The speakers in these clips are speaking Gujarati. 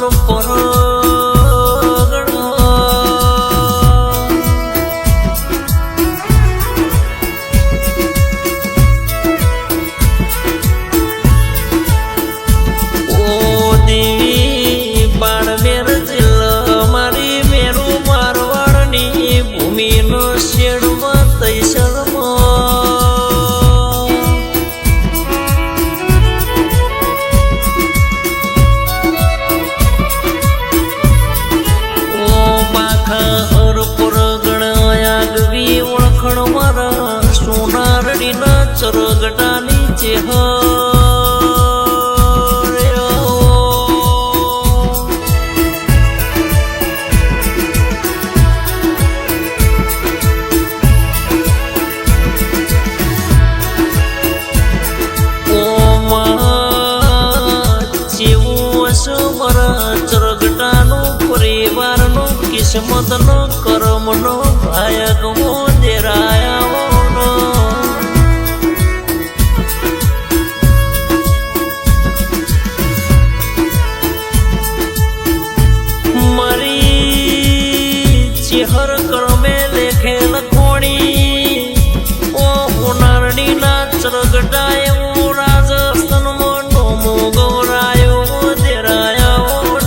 પર ચરગટા નીચે ચરગટાનો પરિવારનો કિસ્મતનો કર્મનો ભાયક દેરાયા હર કર્મે લેખેલ કોણી ઓ હોનારડી ના ચરગટાય રાજસ્થાનમાં નોમો ગૌરાયો દેરાયો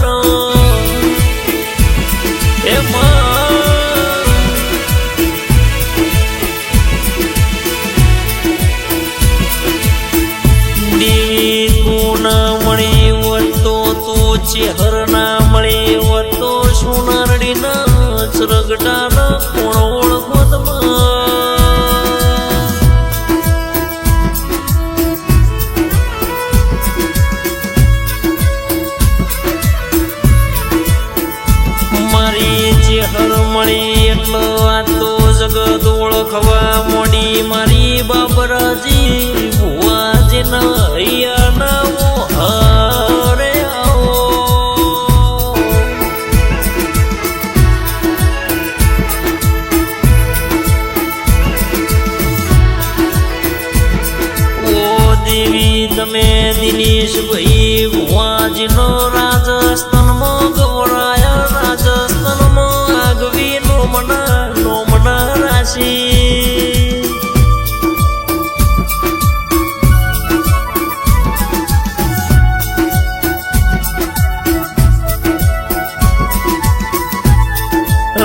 દેવી તું ના મળી વતો તો ચેહર ના મળી વતો સોનારડી ના ચરગટાના કોણ ઓળખોતમાં મારી ચેહર મળી એટલો આ તો જગત ઓળખવા મોડી મારી બાબરાજી ભુવાજીના હૈયાના હારે દેવી તમે દિનેશ ભાઈ ભુવાજીનો રાજસ્થાનમાં ગૌરાયા રાજસ્થાનમાં આગવી નોમના રાશિ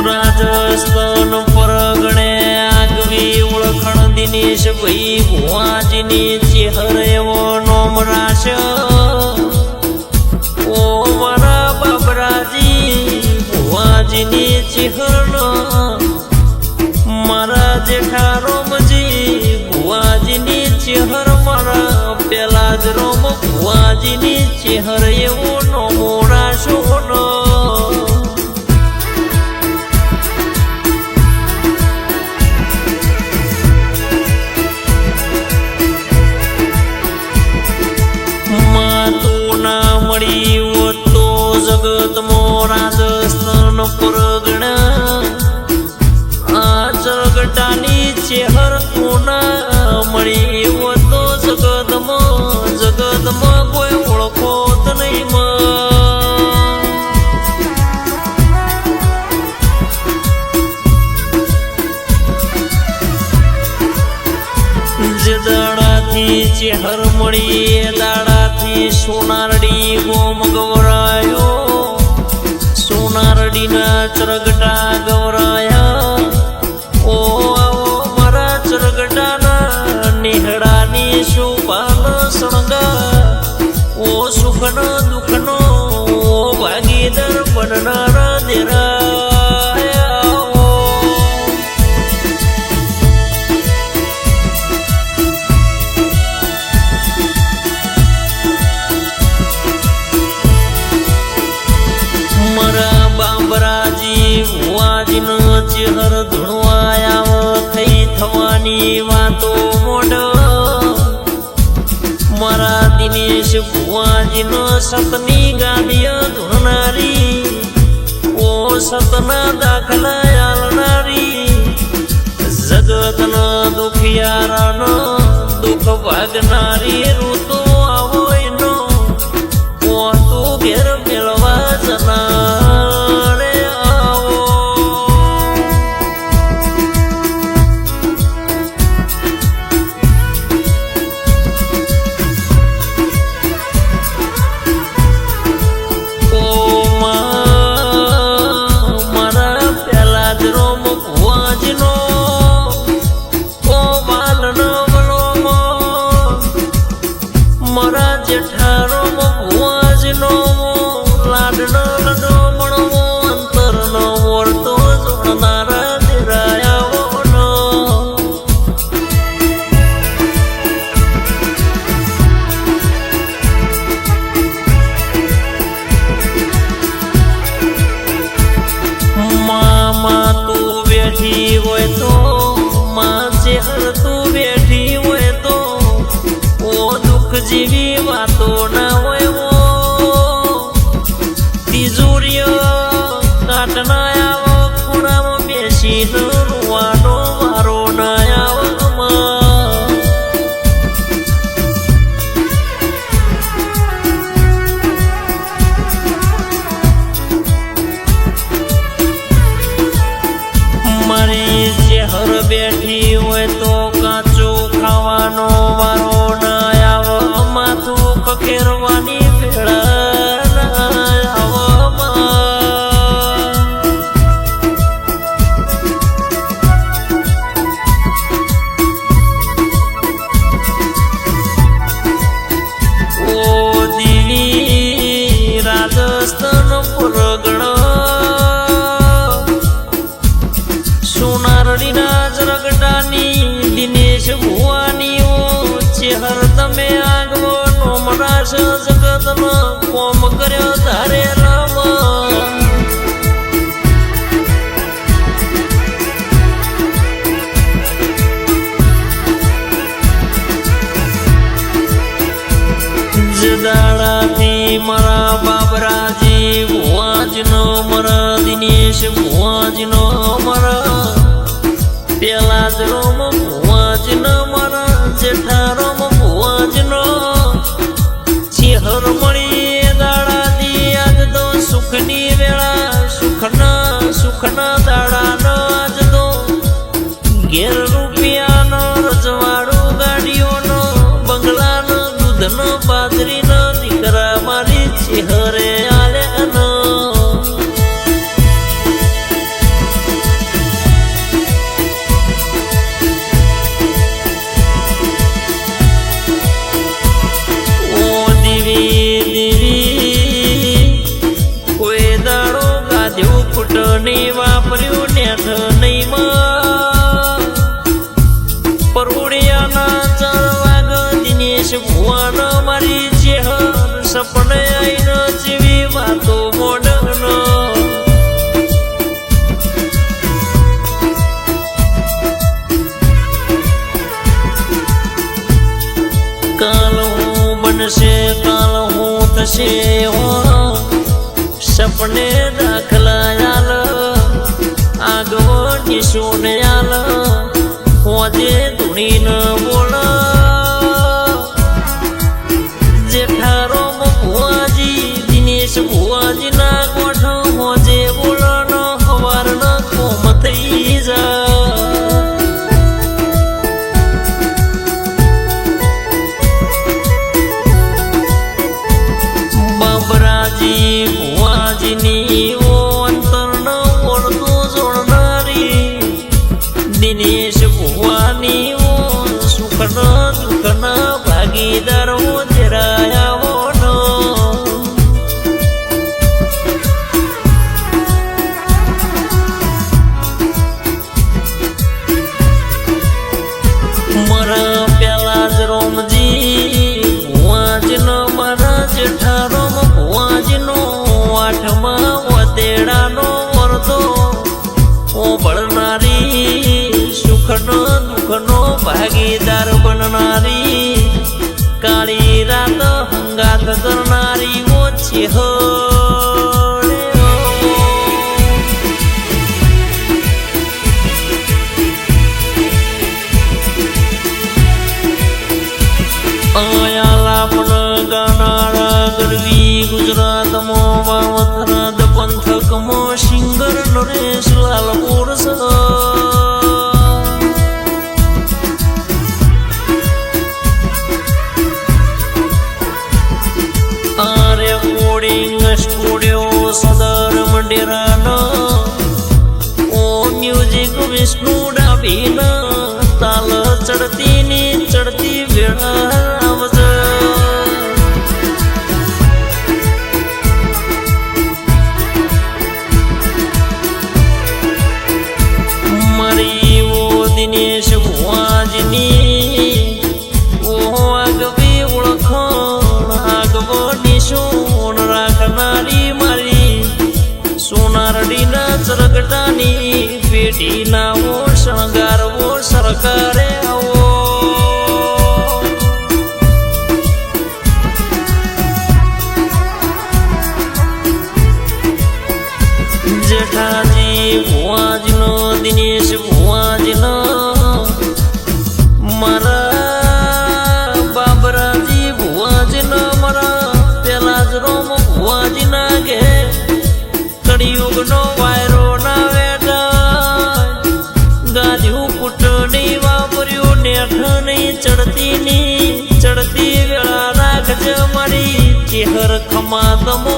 રાજસ્થાન પરગણે આગવી ઓળખણ દિનેશ ભાઈ ભુવાજીની ચેહર એવો નોમ રાશ ઓ મારા બાબરાજી ભુવાજીની ચેહર મારા જેઠા રોમજી ભુવાજીની ચેહર મારા પેલા જ રોમ ભુવાજીની ચેહર એવો નોમો રાશો જગતમાં રાજસ્થાન પરગણા આ ચરગટાની ચેહર કોના મળી એવો તો જગતમાં કોઈ ઓળખોત નહીં જે દાડાથી ચેહર મળી એ દાડાથી સોનારડી ગોમ ગૌરાયો સોનારડીના ચરગટા ગૌરાયા ઓ આવો મારા ચરગટાના નિહળાની શોભાન શણગાર ઓ સુખનો દુઃખનો ભાગીદાર બનનારા દેરા ભુવાજીનો ચેહર ધૂણવાયા થઈ થવાની વાતો મોઢ મારા દિનેશ ભુવાજીનો સતની ગાદીઓ ધૂણનારી ઓ સતના દાખલા આલનારી જગતના દુખિયારાનો દુઃખ ભાગનારી ઋતુ આવો એનો ઓ તું ઘેર મેળવા જેવી વાતો ના હોય તિજોરીઓ કાટના આવો ખૂણામાં બેસીને રોવાનો વારો ના આવવામાં મારી ચહેર બેઠી હોય તો કાચું ખાવાનો વારો ના આવો માથું ખખેરવાની ભેળા રાજસ્થાન પરગણા સોનારડીના જરગડાની દિનેશ ભુવાની ચેહર તમે આગવો નોમરાશ જગતનો કોમ કર્યો ધારે રામ દાડાથી મારા બાબરાજી ભુવાજનો મારા દિનેશ ભુવાજનો મારા પેલા જ રોમ ભુવાજનો મારા જેઠારોમ ભુવાજનો ચેહર મળી દાડાથી આજ તો સુખની વેળા સુખના દાડાનો આજ તો ઘેર રૂપિયાનો રજવાડું ગાડીઓનો બંગલાનો દૂધનો બાજરીનો દીકરા મારી ચેહરે આલ્યાનો ઓ દીવી કોઈ દાડો ગાધ્યું ફૂટની વાપર્યું નેઠ નહીં માં પરુડિયાના ચરવાગ દિનેશ ભુવાનો મારી ચેહર સપને આઈનો જેવી વાતો મોડનો કાલ હું બનશે કાલ હું થશે સપને દાખલા આલ આગવો નિશોન આલ હોજે ધૂણીન બોલ જેઠારોમ ભુવાજી દિનેશ ભુવાજી ના ગોઠ હોજે બોલનો હવારનો કોમ થઈ જા બાબરાજી ભુવાજીની અંતરનો ઓળખો જોડનારી દિનેશ ભુવાની સુખના દુઃખના ભાગીદારો જરાયાઓનો મારા પેલા જ રોમજી ભુવાજીનો મારા જેઠારોમ ભુવાજીનો આઠમા વતેડાનો વરદો ઓભળનારી સુખનો દુઃખનો ભાગીદાર બનનારી કાળી રાત હંગાત કરનારી ઓછી આયા પણ ગાનારા ગરવી ગુજરાતમાં વાવથરાદ પંથકમાં સિંગર નરેશ લાલ પુરુષ આરે કોડિંગ સ્ટુડિયો સદર મંડેરાનો ઓ મ્યુઝિક વિષ્ણુ ડાભીના તાલ ચડતી વેળા આવજે મારી ઓ દિનેશ ભુવાજીની ઓ આગવી ઓળખણ આગવો નિશોન રાખનારી મારી સોનારડીના ચરગટાની પેટીના ઓ શણગારવો સરકારે આવો યુગનો વાયરો ના વેઠ ગાધ્યું કૂટણી વાપર્યું નેઠ નહીં ચડતી વેળા રાખજ મારી ચેહર ખમા તમો